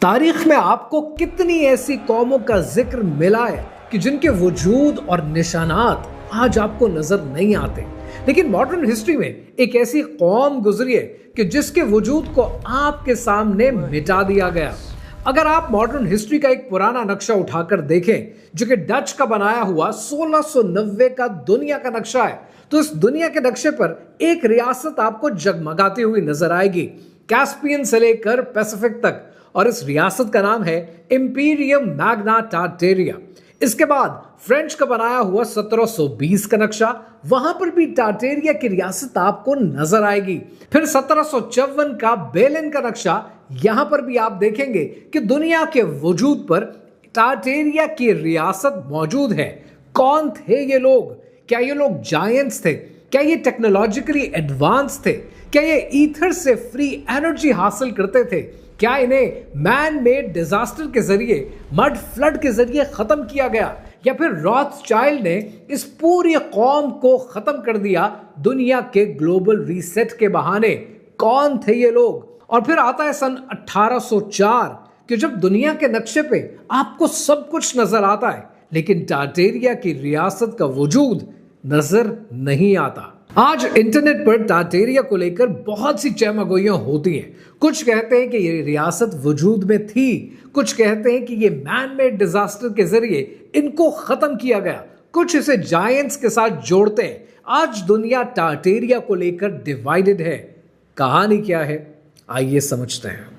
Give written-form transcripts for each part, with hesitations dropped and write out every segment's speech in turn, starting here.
तारीख में आपको कितनी ऐसी कौमों का जिक्र मिला है कि जिनके वजूद और निशानात आज आपको नजर नहीं आते, लेकिन मॉडर्न हिस्ट्री में एक ऐसी कौम गुजरी है कि जिसके वजूद को आपके सामने मिटा दिया गया। अगर आप मॉडर्न हिस्ट्री का एक पुराना नक्शा उठाकर देखें जो कि डच का बनाया हुआ 1690 का दुनिया का नक्शा है, तो इस दुनिया के नक्शे पर एक रियासत आपको जगमगाती हुई नजर आएगी, कैस्पियन से लेकर पैसिफिक तक, और इस रियासत का नाम है इंपीरियम मैग्ना टार्टेरिया। इसके बाद फ्रेंच का बनाया हुआ 1720 का नक्शा, वहां पर भी टार्टेरिया की रियासत आपको नजर आएगी। फिर 1754 का बेलिन का नक्शा, यहां पर भी आप देखेंगे कि दुनिया के वजूद पर टार्टेरिया की रियासत मौजूद है। कौन थे ये लोग? क्या ये लोग जायंट्स थे? क्या ये टेक्नोलॉजिकली एडवांस थे? क्या ये ईथर से फ्री एनर्जी हासिल करते थे? क्या इन्हें मैन मेड डिजास्टर के जरिए, मड फ्लड के जरिए खत्म किया गया, या फिर रॉथस्चाइल्ड ने इस पूरी कौम को खत्म कर दिया दुनिया के ग्लोबल रीसेट के बहाने? कौन थे ये लोग? और फिर आता है सन 1804 कि जब दुनिया के नक्शे पे आपको सब कुछ नजर आता है, लेकिन टार्टेरिया की रियासत का वजूद नजर नहीं आता। आज इंटरनेट पर टार्टेरिया को लेकर बहुत सी चहमगोइयां होती हैं। कुछ कहते हैं कि ये रियासत वजूद में थी, कुछ कहते हैं कि ये मैन मेड डिजास्टर के जरिए इनको खत्म किया गया, कुछ इसे जायंट्स के साथ जोड़ते हैं। आज दुनिया टार्टेरिया को लेकर डिवाइडेड है। कहानी क्या है, आइए समझते हैं।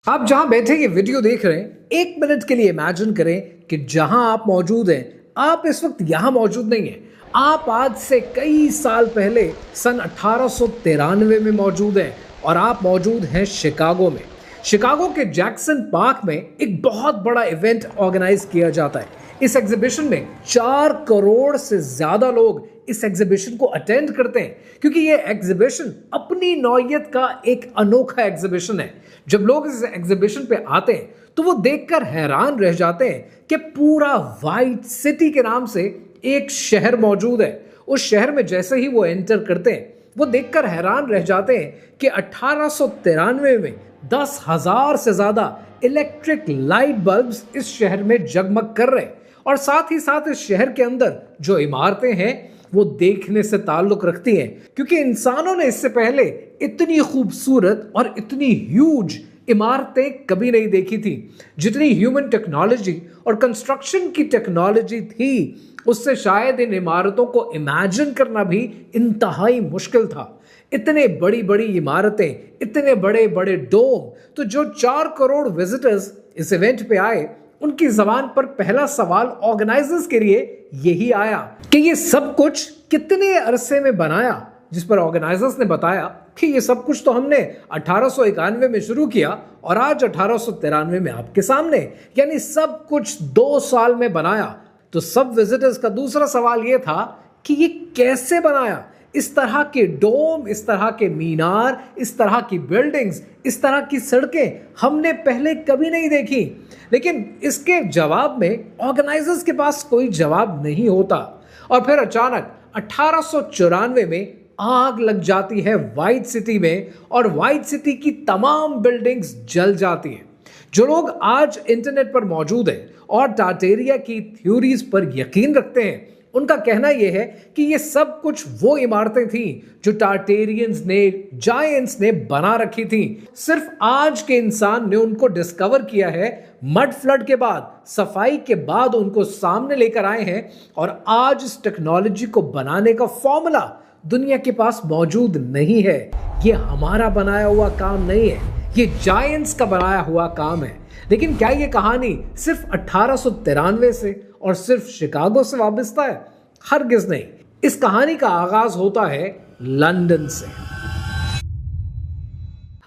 आप जहां बैठे ये वीडियो देख रहे हैं, एक मिनट के लिए इमेजिन करें कि जहां आप मौजूद हैं, आप इस वक्त यहां मौजूद नहीं हैं। आप आज से कई साल पहले सन 1893 में मौजूद हैं और आप मौजूद हैं शिकागो में। शिकागो के जैक्सन पार्क में एक बहुत बड़ा इवेंट ऑर्गेनाइज किया जाता है। इस एग्जीबिशन में 4 करोड़ से ज्यादा लोग इस एग्जीबिशन को अटेंड करते हैं, क्योंकि ये एग्जीबिशन अपनी नौयत का एक अनोखा एग्जीबिशन है। जब लोग इस एग्जीबिशन पे आते हैं तो वो देखकर हैरान रह जाते हैं कि पूरा व्हाइट सिटी के नाम से एक शहर मौजूद है। उस शहर में जैसे ही वो एंटर करते हैं, वो देखकर हैरान रह जाते हैं कि 1893 में 10,000 से ज्यादा इलेक्ट्रिक लाइट बल्ब्स इस शहर में जगमग कर रहे हैं, और साथ ही साथ इस शहर के अंदर जो इमारतें हैं वो देखने से ताल्लुक रखती हैं, क्योंकि इंसानों ने इससे पहले इतनी खूबसूरत और इतनी ह्यूज इमारतें कभी नहीं देखी थी। जितनी ह्यूमन टेक्नोलॉजी और कंस्ट्रक्शन की टेक्नोलॉजी थी, उससे शायद इन इमारतों को इमेजिन करना भी इंतहाई मुश्किल था। इतने बड़ी बड़ी इमारतें, इतने बड़े बड़े डोम। तो जो 4 करोड़ विजिटर्स इस इवेंट पे आए, उनकी जबान पर पहला सवाल ऑर्गेनाइजर्स के लिए यही आया कि ये सब कुछ कितने अरसे में बनाया, जिस पर ऑर्गेनाइजर्स ने बताया कि ये सब कुछ तो हमने 1891 में शुरू किया और आज 1893 में आपके सामने, यानी सब कुछ 2 साल में बनाया। तो सब विजिटर्स का दूसरा सवाल ये था कि ये कैसे बनाया? इस तरह के डोम, इस तरह के मीनार, इस तरह की बिल्डिंग्स, इस तरह की सड़कें हमने पहले कभी नहीं देखी। लेकिन इसके जवाब में ऑर्गेनाइजर्स के पास कोई जवाब नहीं होता। और फिर अचानक 1894 में आग लग जाती है व्हाइट सिटी में, और व्हाइट सिटी की तमाम बिल्डिंग्स जल जाती हैं। जो लोग आज इंटरनेट पर मौजूद हैं और टार्टेरिया की थ्योरीज पर यकीन रखते हैं, उनका कहना यह है कि ये सब कुछ वो इमारतें थीं जो टार्टेरियंस ने, जायंट्स ने बना रखी थीं। सिर्फ आज के इंसान ने उनको डिस्कवर किया है, मड फ्लड के बाद, सफाई के बाद उनको सामने लेकर आए हैं, और आज इस टेक्नोलॉजी को बनाने का फॉर्मूला दुनिया के पास मौजूद नहीं है। ये हमारा बनाया हुआ काम नहीं है, ये जायंट्स का बनाया हुआ काम है। लेकिन क्या ये कहानी सिर्फ 1893 से और सिर्फ शिकागो से वाबस्ता है? हरगिज नहीं। इस कहानी का आगाज होता है लंदन से।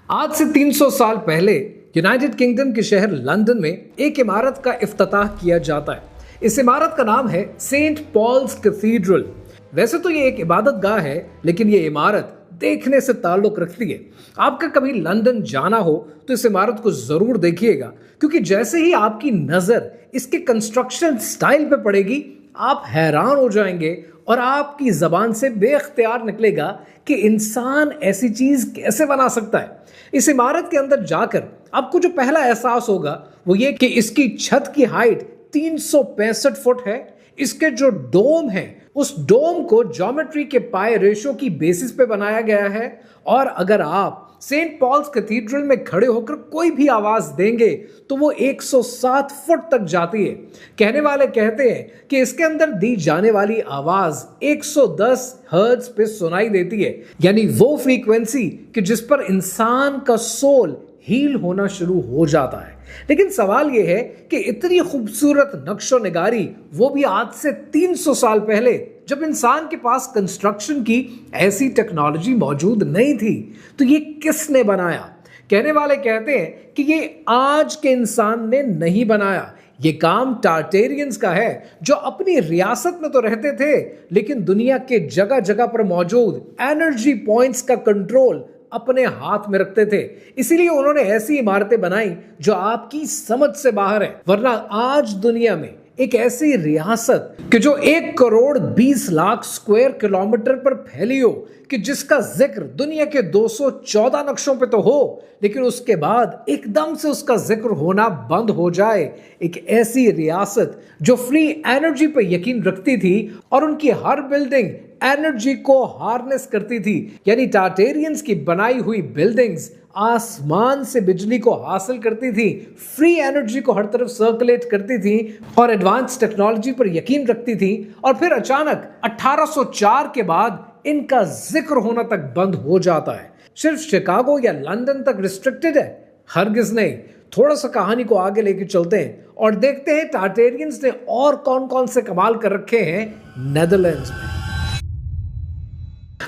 आज से 300 साल पहले यूनाइटेड किंगडम के शहर लंदन में एक इमारत का इफ्तिताह किया जाता है। इस इमारत का नाम है सेंट पॉल्स कैथीड्रल। वैसे तो ये एक इबादत गाह है, लेकिन ये इमारत देखने से ताल्लुक रखती है। आपका कभी लंदन जाना हो तो इस इमारत को जरूर देखिएगा, क्योंकि जैसे ही आपकी नजर इसके कंस्ट्रक्शन स्टाइल पे पड़ेगी, आप हैरान हो जाएंगे और आपकी जबान से बेख्तियार निकलेगा कि इंसान ऐसी चीज कैसे बना सकता है। इस इमारत के अंदर जाकर आपको जो पहला एहसास होगा वो ये कि इसकी छत की हाइट 365 फुट है। इसके जो डोम है उस डोम को ज्योमेट्री के पाए रेशो की बेसिस पे बनाया गया है। और अगर आप सेंट पॉल्स कैथीड्रल में खड़े होकर कोई भी आवाज देंगे तो वो 107 फुट तक जाती है। कहने वाले कहते हैं कि इसके अंदर दी जाने वाली आवाज 110 हर्ट्ज पे सुनाई देती है, यानी वो फ्रीक्वेंसी कि जिस पर इंसान का सोल हील होना शुरू हो जाता है। लेकिन सवाल यह है कि इतनी खूबसूरत नक्शो निगारी वो भी आज से 300 साल पहले, जब इंसान के पास कंस्ट्रक्शन की ऐसी टेक्नोलॉजी मौजूद नहीं थी, तो ये किसने बनाया? कहने वाले कहते हैं कि ये आज के इंसान ने नहीं बनाया, ये काम टार्टेरियंस का है, जो अपनी रियासत में तो रहते थे लेकिन दुनिया के जगह जगह पर मौजूद एनर्जी पॉइंट्स का कंट्रोल अपने हाथ में रखते थे। इसीलिए उन्होंने ऐसी इमारतें बनाई जो आपकी समझ से बाहर है। वरना आज दुनिया में एक ऐसी रियासत कि जो 1,20,00,000 स्क्वायर किलोमीटर पर फैली हो, कि जिसका जिक्र दुनिया के 214 नक्शों पे तो हो, लेकिन उसके बाद एकदम से उसका जिक्र होना बंद हो जाए। एक ऐसी रियासत जो फ्री एनर्जी पर यकीन रखती थी और उनकी हर बिल्डिंग एनर्जी को हार्नेस करती थी, यानी टार्टेरियंस की बनाई हुई बिल्डिंग्स आसमान से बिजली को हासिल करती थी, फ्री एनर्जी को हर तरफ सर्कुलेट करती थी और एडवांस टेक्नोलॉजी पर यकीन रखती थी। और फिर अचानक 1804 के बाद इनका जिक्र होना तक बंद हो जाता है। सिर्फ शिकागो या लंदन तक रिस्ट्रिक्टेड है? हरगिज नहीं। थोड़ा सा कहानी को आगे लेके चलते हैं और देखते हैं टार्टेरियंस ने और कौन कौन से कमाल कर रखे हैं नेदरलैंड्स में।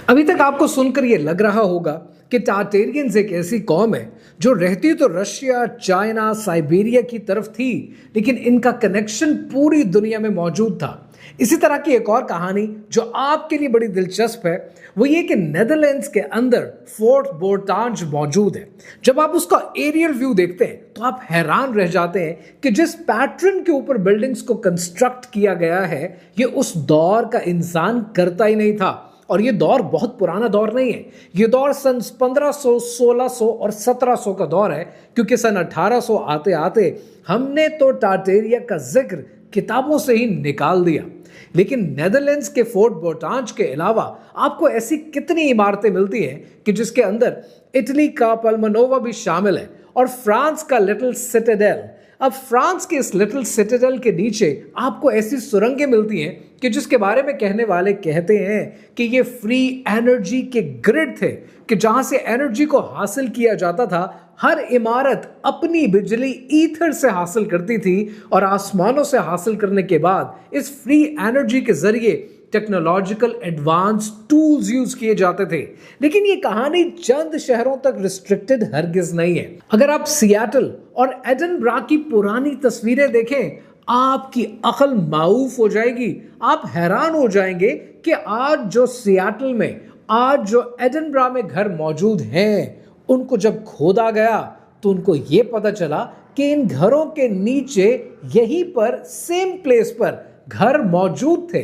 अभी तक आपको सुनकर यह लग रहा होगा कि टार्टेरियंस एक ऐसी कौम है जो रहती तो रशिया, चाइना, साइबेरिया की तरफ थी, लेकिन इनका कनेक्शन पूरी दुनिया में मौजूद था। इसी तरह की एक और कहानी जो आपके लिए बड़ी दिलचस्प है वो ये कि नेदरलैंड्स के अंदर फोर्ट बोर्टांज मौजूद है। जब आप उसका एरियल व्यू देखते हैं तो आप हैरान रह जाते हैं कि जिस पैटर्न के ऊपर बिल्डिंग्स को कंस्ट्रक्ट किया गया है, ये उस दौर का इंसान करता ही नहीं था। और ये दौर बहुत पुराना दौर नहीं है, ये दौर सन 1500, 1600 और 1700 का दौर है, क्योंकि सन 1800 आते आते हमने तो टार्टेरिया का जिक्र किताबों से ही निकाल दिया। लेकिन नेदरलैंड्स के फोर्ट बोर्टांज के अलावा आपको ऐसी कितनी इमारतें मिलती हैं कि जिसके अंदर इटली का पल्मनोवा भी शामिल है और फ्रांस का लिटिल सिटाडेल। अब फ्रांस के इस लिटिल सिटाडेल के नीचे आपको ऐसी सुरंगें मिलती हैं कि जिसके बारे में कहने वाले कहते हैं कि ये फ्री एनर्जी के ग्रिड थे, कि जहां से एनर्जी को हासिल किया जाता था। हर इमारत अपनी बिजली ईथर से हासिल करती थी और आसमानों से हासिल करने के बाद इस फ्री एनर्जी के जरिए टेक्नोलॉजिकल एडवांस टूल्स यूज किए जाते थे। लेकिन ये कहानी चंद शहरों तक रिस्ट्रिक्टेड हरगिज नहीं है। अगर आप सियाटल और एडिनबरा की पुरानी तस्वीरें देखें, आपकी अकल माऊफ हो जाएगी। आप हैरान हो जाएंगे कि आज जो सियाटल में, आज जो एडिनबरा में घर मौजूद हैं, उनको जब खोदा गया तो उनको ये पता चला कि इन घरों के नीचे यहीं पर सेम प्लेस पर घर मौजूद थे।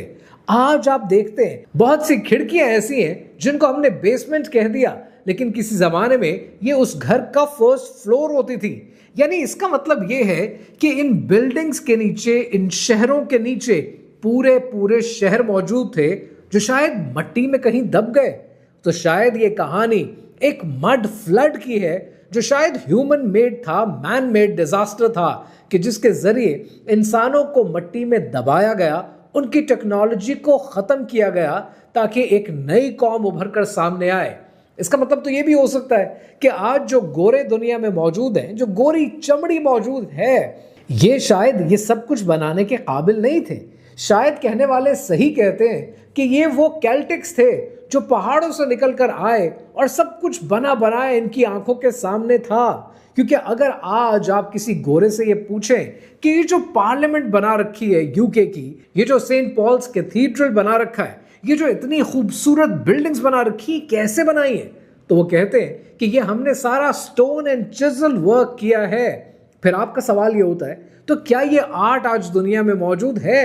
आज आप देखते हैं बहुत सी खिड़कियां ऐसी हैं जिनको हमने बेसमेंट कह दिया, लेकिन किसी जमाने में ये उस घर का फर्स्ट फ्लोर होती थी। यानी इसका मतलब ये है कि इन बिल्डिंग्स के नीचे, इन शहरों के नीचे पूरे पूरे शहर मौजूद थे जो शायद मिट्टी में कहीं दब गए। तो शायद ये कहानी एक मड फ्लड की है जो शायद ह्यूमन मेड था, मैन मेड डिजास्टर था, कि जिसके जरिए इंसानों को मिट्टी में दबाया गया, उनकी टेक्नोलॉजी को खत्म किया गया ताकि एक नई कौम उभर कर सामने आए। इसका मतलब तो ये भी हो सकता है कि आज जो गोरे दुनिया में मौजूद हैं, जो गोरी चमड़ी मौजूद है, ये शायद ये सब कुछ बनाने के काबिल नहीं थे। शायद कहने वाले सही कहते हैं कि ये वो कैल्टिक्स थे जो पहाड़ों से निकल कर आए और सब कुछ बना बनाया इनकी आंखों के सामने था। क्योंकि अगर आज आप किसी गोरे से ये पूछें कि ये जो पार्लियामेंट बना रखी है यूके की, ये जो सेंट पॉल्स कैथीड्रल बना रखा है, ये जो इतनी खूबसूरत बिल्डिंग्स बना रखी, कैसे बनाई है, तो वो कहते हैं कि ये हमने सारा स्टोन एंड चिजल वर्क किया है। फिर आपका सवाल ये होता है, तो क्या ये आर्ट आज दुनिया में मौजूद है?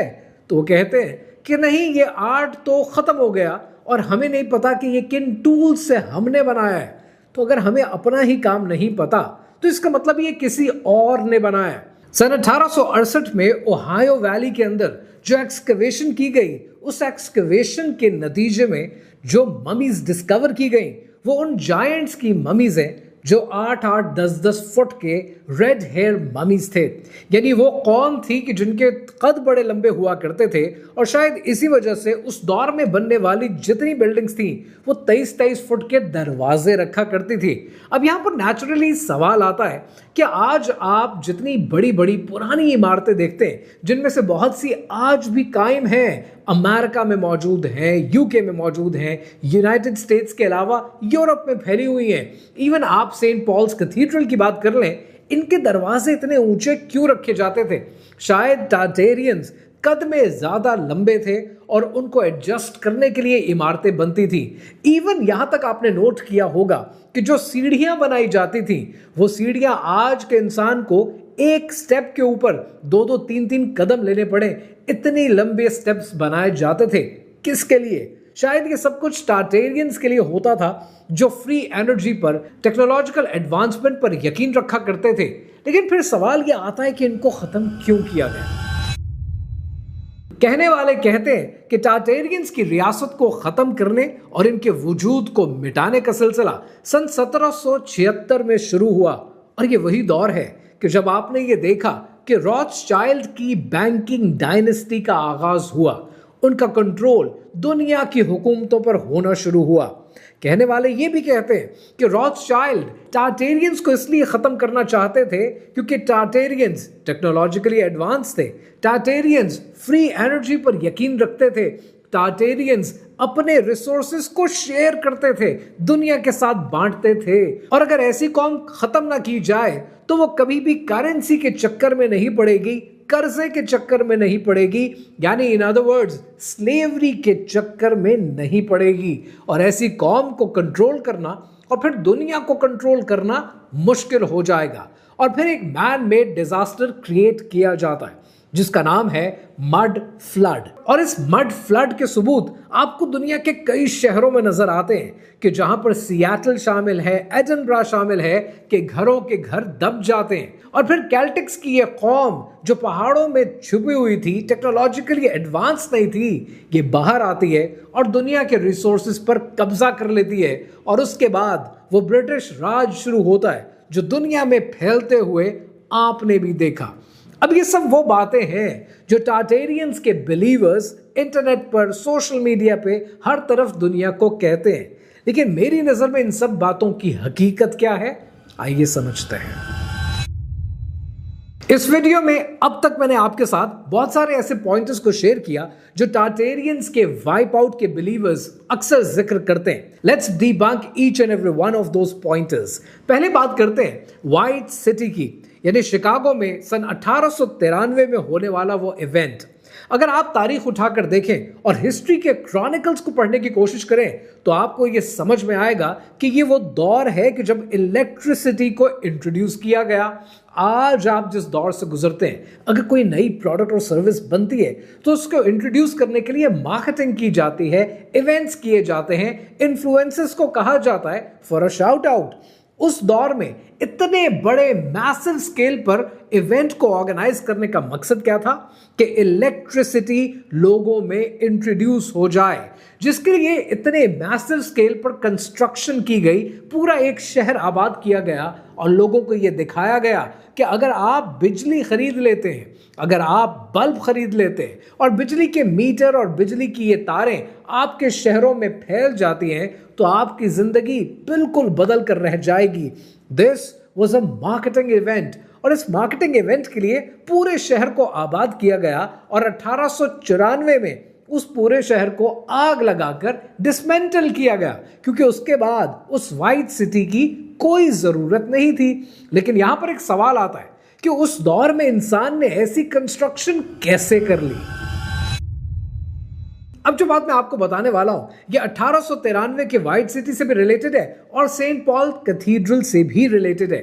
तो वो कहते हैं कि नहीं, ये आर्ट तो ख़त्म हो गया और हमें नहीं पता कि ये किन टूल्स से हमने बनाया है। तो अगर हमें अपना ही काम नहीं पता तो इसका मतलब ये किसी और ने बनाया है। सन 1868 में ओहायो वैली के अंदर जो एक्सकवेशन की गई, उस एक्सकवेशन के नतीजे में जो ममीज डिस्कवर की गई वो उन जायंट्स की ममीज हैं जो 8-8, 10-10 फुट के रेड हेयर ममीज थे। यानी वो कौम थी कि जिनके कद बड़े लंबे हुआ करते थे और शायद इसी वजह से उस दौर में बनने वाली जितनी बिल्डिंग्स थी वो 23-23 फुट के दरवाजे रखा करती थी। अब यहाँ पर नेचुरली सवाल आता है कि आज आप जितनी बड़ी बड़ी पुरानी इमारतें देखते हैं जिनमें से बहुत सी आज भी कायम हैं, अमेरिका में मौजूद हैं, यूके में मौजूद हैं, यूनाइटेड स्टेट्स के अलावा यूरोप में फैली हुई हैं, इवन आप सेंट पॉल्स कैथीड्रल की बात कर लें, इनके दरवाजे इतने ऊंचे क्यों रखे जाते थे? शायद टार्टेरियंस कद में ज्यादा लंबे थे और उनको एडजस्ट करने के लिए इमारतें बनती थी। इवन यहां तक आपने नोट किया होगा कि जो सीढ़ियां बनाई जाती थी वो सीढ़ियां आज के इंसान को एक स्टेप के ऊपर 2-2, 3-3 कदम लेने पड़े, इतनी लंबे स्टेप्स बनाए जाते थे। किसके लिए? शायद ये सब कुछ टार्टेरियंस के लिए होता था जो फ्री एनर्जी पर, टेक्नोलॉजिकल एडवांसमेंट पर यकीन रखा करते थे। लेकिन फिर सवाल ये आता है कि इनको खत्म क्यों किया गया? कहने वाले कहते हैं कि टार्टेरियंस की रियासत को खत्म करने और इनके वजूद को मिटाने का सिलसिला सन 1776 में शुरू हुआ। और ये वही दौर है कि जब आपने ये देखा कि रॉथस्चाइल्ड की बैंकिंग डायनेस्टी का आगाज हुआ, उनका कंट्रोल दुनिया की हुकूमतों पर होना शुरू हुआ। कहने वाले ये भी कहते हैं कि रॉथस्चाइल्ड टार्टेरियंस को इसलिए खत्म करना चाहते थे क्योंकि टार्टेरियंस टेक्नोलॉजिकली एडवांस थे, टार्टेरियंस फ्री एनर्जी पर यकीन रखते थे, टार्टेरियंस अपने रिसोर्सेस को शेयर करते थे, दुनिया के साथ बांटते थे। और अगर ऐसी कौम खत्म ना की जाए तो वो कभी भी करेंसी के चक्कर में नहीं पड़ेगी, कर्जे के चक्कर में नहीं पड़ेगी, यानी इन अदर वर्ड्स स्लेवरी के चक्कर में नहीं पड़ेगी। और ऐसी कौम को कंट्रोल करना और फिर दुनिया को कंट्रोल करना मुश्किल हो जाएगा। और फिर एक मैन मेड डिजास्टर क्रिएट किया जाता है जिसका नाम है मड फ्लड। और इस मड फ्लड के सबूत आपको दुनिया के कई शहरों में नजर आते हैं कि जहां पर सियाटल शामिल है, एडिनबरा शामिल है, कि घरों के घर दब जाते हैं। और फिर कैल्टिक्स की ये कौम जो पहाड़ों में छुपी हुई थी, टेक्नोलॉजिकली एडवांस नहीं थी, ये बाहर आती है और दुनिया के रिसोर्सेज पर कब्जा कर लेती है। और उसके बाद वो ब्रिटिश राज शुरू होता है जो दुनिया में फैलते हुए आपने भी देखा। अब ये सब वो बातें हैं जो टार्टेरियंस के बिलीवर्स इंटरनेट पर, सोशल मीडिया पे, हर तरफ दुनिया को कहते हैं। लेकिन मेरी नजर में इन सब बातों की हकीकत क्या है, आइए समझते हैं। इस वीडियो में अब तक मैंने आपके साथ बहुत सारे ऐसे पॉइंटर्स को शेयर किया जो टार्टेरियंस के वाइप आउट के बिलीवर्स अक्सर जिक्र करते हैं। Let's debunk each and every one of those pointers. पहले बात करते हैं व्हाइट सिटी की, यानी शिकागो में सन 1893 में होने वाला वो इवेंट। अगर आप तारीख उठाकर देखें और हिस्ट्री के क्रॉनिकल्स को पढ़ने की कोशिश करें तो आपको ये समझ में आएगा कि ये वो दौर है कि जब इलेक्ट्रिसिटी को इंट्रोड्यूस किया गया। आज आप जिस दौर से गुजरते हैं, अगर कोई नई प्रोडक्ट और सर्विस बनती है तो उसको इंट्रोड्यूस करने के लिए मार्केटिंग की जाती है, इवेंट्स किए जाते हैं, इन्फ्लुएंसर्स को कहा जाता है फॉर अ शाउट आउट। उस दौर में इतने बड़े मैसिव स्केल पर इवेंट को ऑर्गेनाइज करने का मकसद क्या था कि इलेक्ट्रिसिटी लोगों में इंट्रोड्यूस हो जाए, जिसके लिए इतने मैसिव स्केल पर कंस्ट्रक्शन की गई, पूरा एक शहर आबाद किया गया और लोगों को यह दिखाया गया कि अगर आप बिजली खरीद लेते हैं, अगर आप बल्ब खरीद लेते हैं और बिजली के मीटर और बिजली की ये तारें आपके शहरों में फैल जाती हैं तो आपकी जिंदगी बिल्कुल बदल कर रह जाएगी। This was a marketing event और इस मार्केटिंग इवेंट के लिए पूरे शहर को आबाद किया गया और 1894 में उस पूरे शहर को आग लगाकर डिसमेंटल किया गया, क्योंकि उसके बाद उस व्हाइट सिटी की कोई जरूरत नहीं थी। लेकिन यहां पर एक सवाल आता है कि उस दौर में इंसान ने ऐसी कंस्ट्रक्शन कैसे कर ली। अब जो बात मैं आपको बताने वाला हूं ये 1893 के व्हाइट सिटी से भी रिलेटेड है और सेंट पॉल कैथीड्रल से भी रिलेटेड है।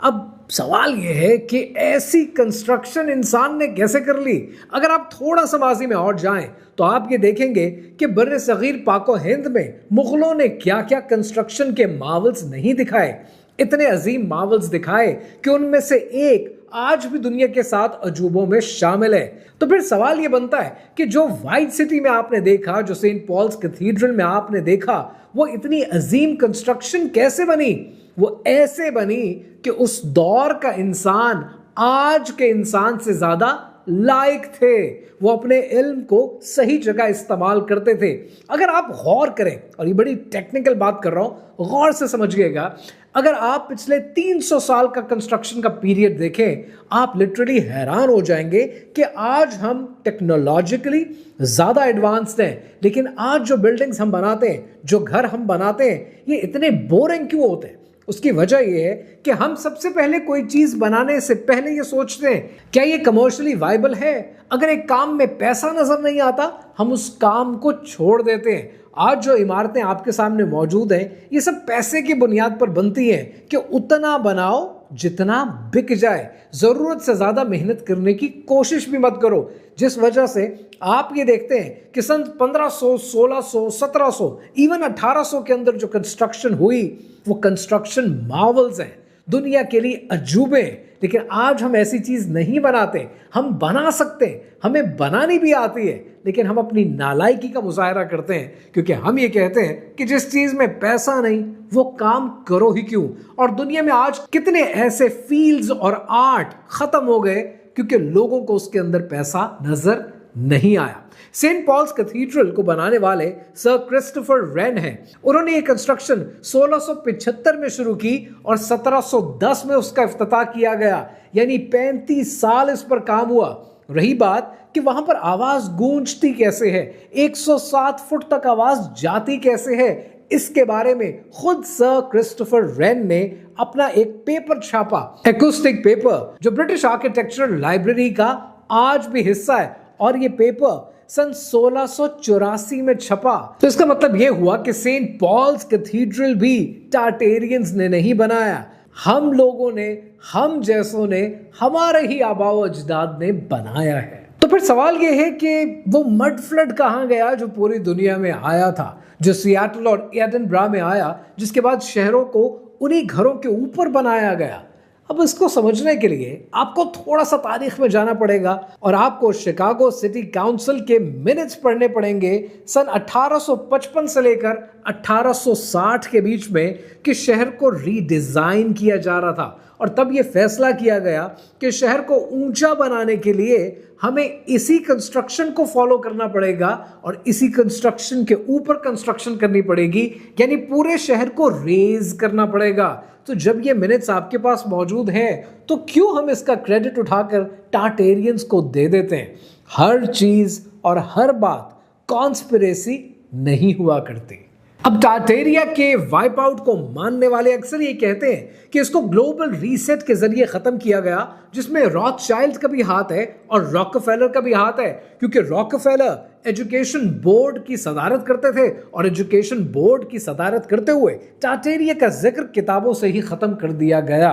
अब सवाल यह है कि ऐसी कंस्ट्रक्शन इंसान ने कैसे कर ली। अगर आप थोड़ा सा माजी में और जाएं तो आप ये देखेंगे कि बर्रे सगीर पाको हिंद में मुगलों ने क्या क्या कंस्ट्रक्शन के मार्वल्स नहीं दिखाए। इतने अजीम मार्वल्स दिखाए कि उनमें से एक आज भी दुनिया के 7 अजूबों में शामिल है। तो फिर सवाल यह बनता है कि जो व्हाइट सिटी में आपने देखा, जो सेंट पॉल्स कैथीड्रल में आपने देखा, वो इतनी अजीम कंस्ट्रक्शन कैसे बनी? वो ऐसे बनी कि उस दौर का इंसान आज के इंसान से ज्यादा लायक थे। वो अपने इल्म को सही जगह इस्तेमाल करते थे। अगर आप गौर करें, और ये बड़ी टेक्निकल बात कर रहा हूं, गौर से समझिएगा, अगर आप पिछले 300 साल का कंस्ट्रक्शन का पीरियड देखें, आप लिटरली हैरान हो जाएंगे कि आज हम टेक्नोलॉजिकली ज़्यादा एडवांस्ड हैं, लेकिन आज जो बिल्डिंग्स हम बनाते हैं, जो घर हम बनाते हैं, ये इतने बोरिंग क्यों होते हैं? उसकी वजह यह है कि हम सबसे पहले कोई चीज़ बनाने से पहले ये सोचते हैं क्या ये कमर्शियली वायबल है। अगर एक काम में पैसा नजर नहीं आता, हम उस काम को छोड़ देते हैं। आज जो इमारतें आपके सामने मौजूद हैं, ये सब पैसे की बुनियाद पर बनती हैं कि उतना बनाओ जितना बिक जाए। जरूरत से ज्यादा मेहनत करने की कोशिश भी मत करो, जिस वजह से आप ये देखते हैं कि सन 1500, 1600, 1700, इवन 1800 के अंदर जो कंस्ट्रक्शन हुई, वो कंस्ट्रक्शन मार्वल्स हैं, दुनिया के लिए अजूबे हैं। लेकिन आज हम ऐसी चीज नहीं बनाते। हम बना सकते हैं, हमें बनानी भी आती है, लेकिन हम अपनी नालायकी का मुजाहरा करते हैं, क्योंकि हम ये कहते हैं कि जिस चीज में पैसा नहीं वो काम करो ही क्यों। और दुनिया में आज कितने ऐसे फील्ड्स और आर्ट खत्म हो गए क्योंकि लोगों को उसके अंदर पैसा नजर नहीं आया। सेंट पॉल्स कैथीड्रल को बनाने वाले सर क्रिस्टोफर रेन हैं। उन्होंने ये कंस्ट्रक्शन 1675 में शुरू की और 1710 में उसका इफ्तिताह किया गया, यानी 35 साल इस पर काम हुआ। रही बात कि वहां पर आवाज गूंजती कैसे है, 107 फुट तक आवाज जाती कैसे है, इसके बारे में खुद सर क्रिस्टोफर रेन ने अपना एक पेपर छापा, एकूस्टिक पेपर, जो ब्रिटिश आर्किटेक्चरल लाइब्रेरी का आज भी हिस्सा है। और ये पेपर सन 1684 में छपा। तो इसका मतलब यह हुआ कि सेंट पॉल्स कैथीड्रल भी टार्टेरियंस ने नहीं बनाया, हम लोगों ने, हम जैसों ने, हमारे ही आबाओ अजदाद ने बनाया है। तो फिर सवाल यह है कि वो मड फ्लड कहां गया जो पूरी दुनिया में आया था, जो सियाटल और एडिनब्रा में आया, जिसके बाद शहरों को उन्हीं घरों के ऊपर बनाया गया। अब इसको समझने के लिए आपको थोड़ा सा तारीख में जाना पड़ेगा और आपको शिकागो सिटी काउंसिल के मिनट्स पढ़ने पड़ेंगे सन 1855 से लेकर 1860 के बीच में, कि शहर को रीडिजाइन किया जा रहा था। और तब यह फैसला किया गया कि शहर को ऊंचा बनाने के लिए हमें इसी कंस्ट्रक्शन को फॉलो करना पड़ेगा और इसी कंस्ट्रक्शन के ऊपर कंस्ट्रक्शन करनी पड़ेगी, यानी पूरे शहर को रेज करना पड़ेगा। तो जब ये मिनट्स आपके पास मौजूद हैं, तो क्यों हम इसका क्रेडिट उठाकर टार्टेरियंस को दे देते हैं? हर चीज और हर बात कॉन्स्पिरेसी नहीं हुआ करती। अब टार्टेरिया के वाइप आउट को मानने वाले अक्सर ये कहते हैं कि इसको ग्लोबल रीसेट के जरिए खत्म किया गया, जिसमें रॉथशाइल्ड का भी हाथ है और रॉकफेलर का भी हाथ है, क्योंकि रॉकफेलर एजुकेशन बोर्ड की सदारत करते थे और एजुकेशन बोर्ड की सदारत करते हुए टार्टेरिया का जिक्र किताबों से ही खत्म कर दिया गया।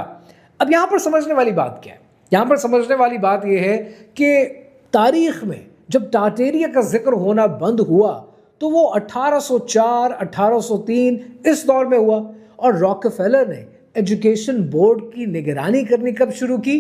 अब यहां पर समझने वाली बात क्या है? यहां पर समझने वाली बात यह है कि तारीख में जब टार्टेरिया का जिक्र होना बंद हुआ तो वो 1804, 1803 इस दौर में हुआ। और रॉकफेलर ने एजुकेशन बोर्ड की निगरानी करनी कब शुरू की?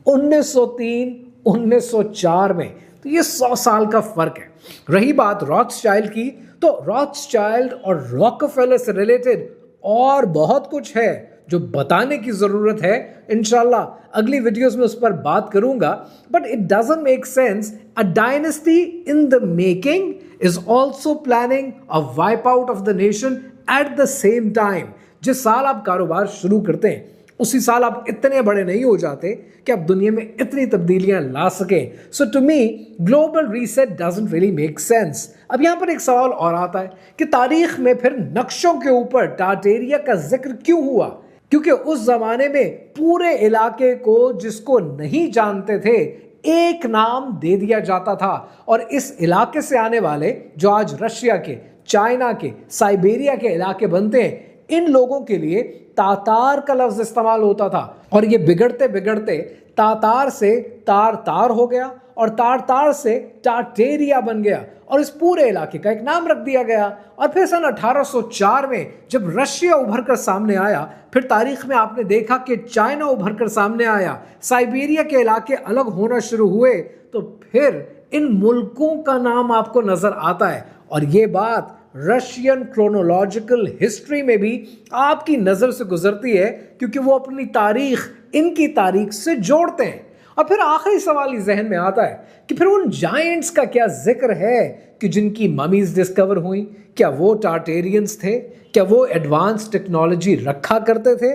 1903, 1904 में। तो ये 100 साल का फर्क है। रही बात रॉथशाइल्ड की, तो रॉथशाइल्ड और रॉकफेलर से रिलेटेड और बहुत कुछ है जो बताने की जरूरत है। इंशाल्लाह अगली वीडियोस में उस पर बात करूंगा। But it doesn't make sense a dynasty in the making is also planning a wipe out of the nation at the same time। जिस साल आप कारोबार शुरू करते हैं, उसी साल आप इतने बड़े नहीं हो जाते कि आप दुनिया में इतनी तब्दीलियां ला सकें। So to me global reset doesn't really make sense. अब यहां पर एक सवाल और आता है कि तारीख में फिर नक्शों के ऊपर टार्टेरिया का जिक्र क्यों हुआ? क्योंकि उस जमाने में पूरे इलाके को, जिसको नहीं जानते थे, एक नाम दे दिया जाता था। और इस इलाके से आने वाले, जो आज रशिया के, चाइना के, साइबेरिया के इलाके बनते हैं, इन लोगों के लिए तातार का लफ्ज इस्तेमाल होता था और ये बिगड़ते बिगड़ते तातार से तार तार हो गया और तार तार से टाटेरिया बन गया और इस पूरे इलाके का एक नाम रख दिया गया। और फिर सन 1804 में जब रशिया उभर कर सामने आया, फिर तारीख में आपने देखा कि चाइना उभर कर सामने आया, साइबेरिया के इलाके अलग होना शुरू हुए, तो फिर इन मुल्कों का नाम आपको नजर आता है। और ये बात रशियन क्रोनोलॉजिकल हिस्ट्री में भी आपकी नजर से गुजरती है, क्योंकि वो अपनी तारीख इनकी तारीख से जोड़ते हैं। और फिर आखिरी सवाल ही जहन में आता है कि फिर उन जायंट्स का क्या जिक्र है कि जिनकी ममीज डिस्कवर हुई? क्या वो टार्टेरियंस थे? क्या वो एडवांस टेक्नोलॉजी रखा करते थे?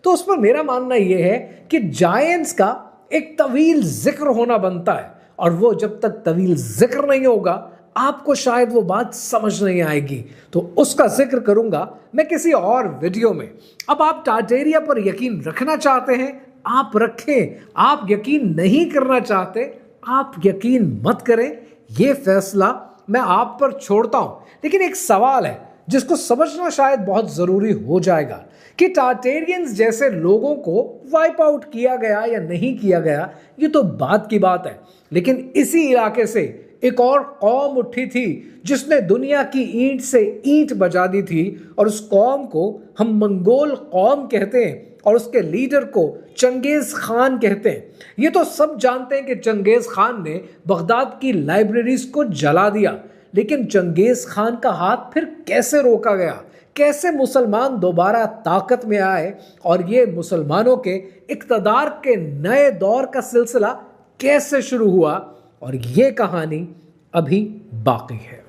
तो उस पर मेरा मानना यह है कि जायंट्स का एक तवील जिक्र होना बनता है, और वो जब तक तवील जिक्र नहीं होगा आपको शायद वो बात समझ नहीं आएगी। तो उसका जिक्र करूंगा मैं किसी और वीडियो में। अब आप टार्टेरिया पर यकीन रखना चाहते हैं, आप रखें। आप यकीन नहीं करना चाहते, आप यकीन मत करें। यह फैसला मैं आप पर छोड़ता हूं। लेकिन एक सवाल है जिसको समझना शायद बहुत जरूरी हो जाएगा कि टार्टेरियंस जैसे लोगों को वाइप आउट किया गया या नहीं किया गया, ये तो बात की बात है। लेकिन इसी इलाके से एक और कौम उठी थी जिसने दुनिया की ईंट से ईंट बजा दी थी, और उस कौम को हम मंगोल कौम कहते हैं और उसके लीडर को चंगेज खान कहते हैं। ये तो सब जानते हैं कि चंगेज खान ने बगदाद की लाइब्रेरीज को जला दिया, लेकिन चंगेज खान का हाथ फिर कैसे रोका गया? कैसे मुसलमान दोबारा ताकत में आए और ये मुसलमानों के इक़्तिदार के नए दौर का सिलसिला कैसे शुरू हुआ? और ये कहानी अभी बाकी है।